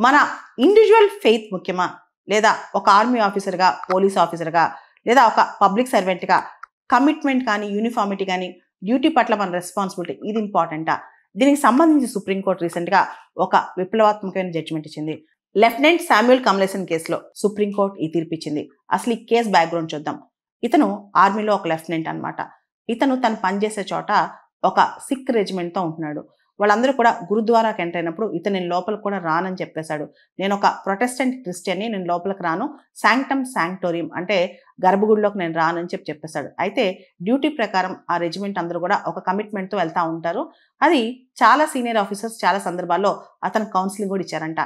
మన individual faith ముఖ్యమా, లేదా ఒక ఆర్మీ ఆఫీసర్గా, పోలీస్ ఆఫీసర్గా, లేదా ఒక పబ్లిక్ సర్వెంట్గా కమిట్మెంట్ కానీ, యూనిఫార్మిటీ కానీ, డ్యూటీ పట్ల మన రెస్పాన్సిబిలిటీ ఇది ఇంపార్టెంటా? దీనికి సంబంధించి సుప్రీంకోర్టు రీసెంట్గా ఒక విప్లవాత్మకమైన జడ్జిమెంట్ ఇచ్చింది. లెఫ్టినెంట్ శామ్యూల్ కమ్లేసన్ కేసులో సుప్రీంకోర్టు ఈ తీర్పు ఇచ్చింది. అసలు ఈ కేసు బ్యాక్గ్రౌండ్ చూద్దాం. ఇతను ఆర్మీలో ఒక లెఫ్టినెంట్ అనమాట. ఇతను తను పనిచేసే చోట ఒక సిక్ రెజిమెంట్తో ఉంటున్నాడు. వాళ్ళందరూ కూడా గురుద్వారాకి ఎంటర్ అయినప్పుడు ఇతను నేను లోపలికి కూడా రానని చెప్పేశాడు. నేను ఒక ప్రొటెస్టెంట్ క్రిస్టియన్ని, నేను లోపలికి రాను, శాంక్టమ్ శాంక్టోరియం అంటే గర్భగుడిలోకి నేను రానని చెప్పేశాడు. అయితే డ్యూటీ ప్రకారం ఆ రెజిమెంట్ అందరూ కూడా ఒక కమిట్మెంట్తో వెళ్తూ ఉంటారు. అది చాలా సీనియర్ ఆఫీసర్స్ చాలా సందర్భాల్లో అతను కౌన్సిలింగ్ కూడా ఇచ్చారంట.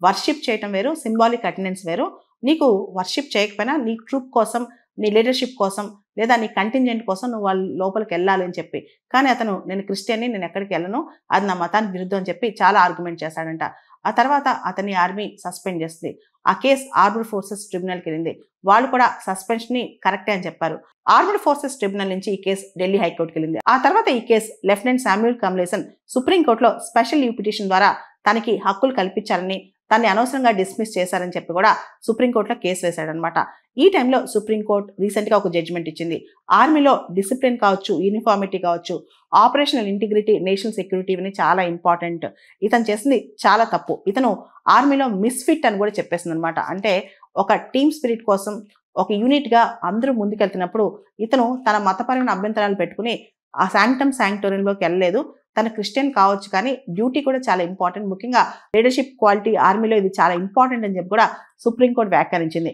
వర్షిప్ చేయటం వేరు, సింబాలిక్ అటెండెన్స్ వేరు. నీకు వర్షిప్ చేయకపోయినా నీ ట్రూప్ కోసం, నీ లీడర్షిప్ కోసం, లేదా నీ కంటింజెంట్ కోసం నువ్వు వాళ్ళ లోపలికి వెళ్ళాలి అని చెప్పి. కానీ అతను నేను క్రిస్టియన్ని, నేను ఎక్కడికి వెళ్ళను, అది నా మతానికి విరుద్ధం అని చెప్పి చాలా ఆర్గ్యుమెంట్ చేశాడంట. ఆ తర్వాత అతన్ని ఆర్మీ సస్పెండ్ చేస్తుంది. ఆ కేసు ఆర్మ్డ్ ఫోర్సెస్ ట్రిబ్యునల్కి వెళ్ళింది. వాళ్ళు కూడా సస్పెన్షన్ని కరెక్టే అని చెప్పారు. ఆర్మ్డ్ ఫోర్సెస్ ట్రిబ్యునల్ నుంచి ఈ కేసు ఢిల్లీ హైకోర్టుకి వెళ్ళింది. ఆ తర్వాత ఈ కేసు లెఫ్టినెంట్ శామ్యూల్ కమ్లేసన్ సుప్రీంకోర్టులో స్పెషల్ లీవ్ పిటిషన్ ద్వారా తనకి హక్కులు కల్పించాలని, తనని అనవసరంగా డిస్మిస్ చేశారని చెప్పి కూడా సుప్రీంకోర్టులో కేసు వేశాడనమాట. ఈ టైంలో సుప్రీంకోర్టు రీసెంట్గా ఒక జడ్జిమెంట్ ఇచ్చింది. ఆర్మీలో డిసిప్లిన్ కావచ్చు, యూనిఫార్మిటీ కావచ్చు, ఆపరేషనల్ ఇంటిగ్రిటీ, నేషనల్ సెక్యూరిటీ ఇవన్నీ చాలా ఇంపార్టెంట్. ఇతను చేసింది చాలా తప్పు. ఇతను ఆర్మీలో మిస్ఫిట్ అని కూడా చెప్పేసింది అనమాట. అంటే ఒక టీమ్ స్పిరిట్ కోసం, ఒక యూనిట్గా అందరూ ముందుకెళ్తున్నప్పుడు ఇతను తన మతపరమైన అభ్యంతరాలు పెట్టుకుని ఆ శాంక్టమ్ శాంక్టోరియంలోకి వెళ్ళలేదు. తన క్రిస్టియన్ కావచ్చు, కానీ డ్యూటీ కూడా చాలా ఇంపార్టెంట్. ముఖ్యంగా లీడర్షిప్ క్వాలిటీ ఆర్మీలో ఇది చాలా ఇంపార్టెంట్ అని చెప్పి కూడా సుప్రీంకోర్టు వ్యాఖ్యానించింది.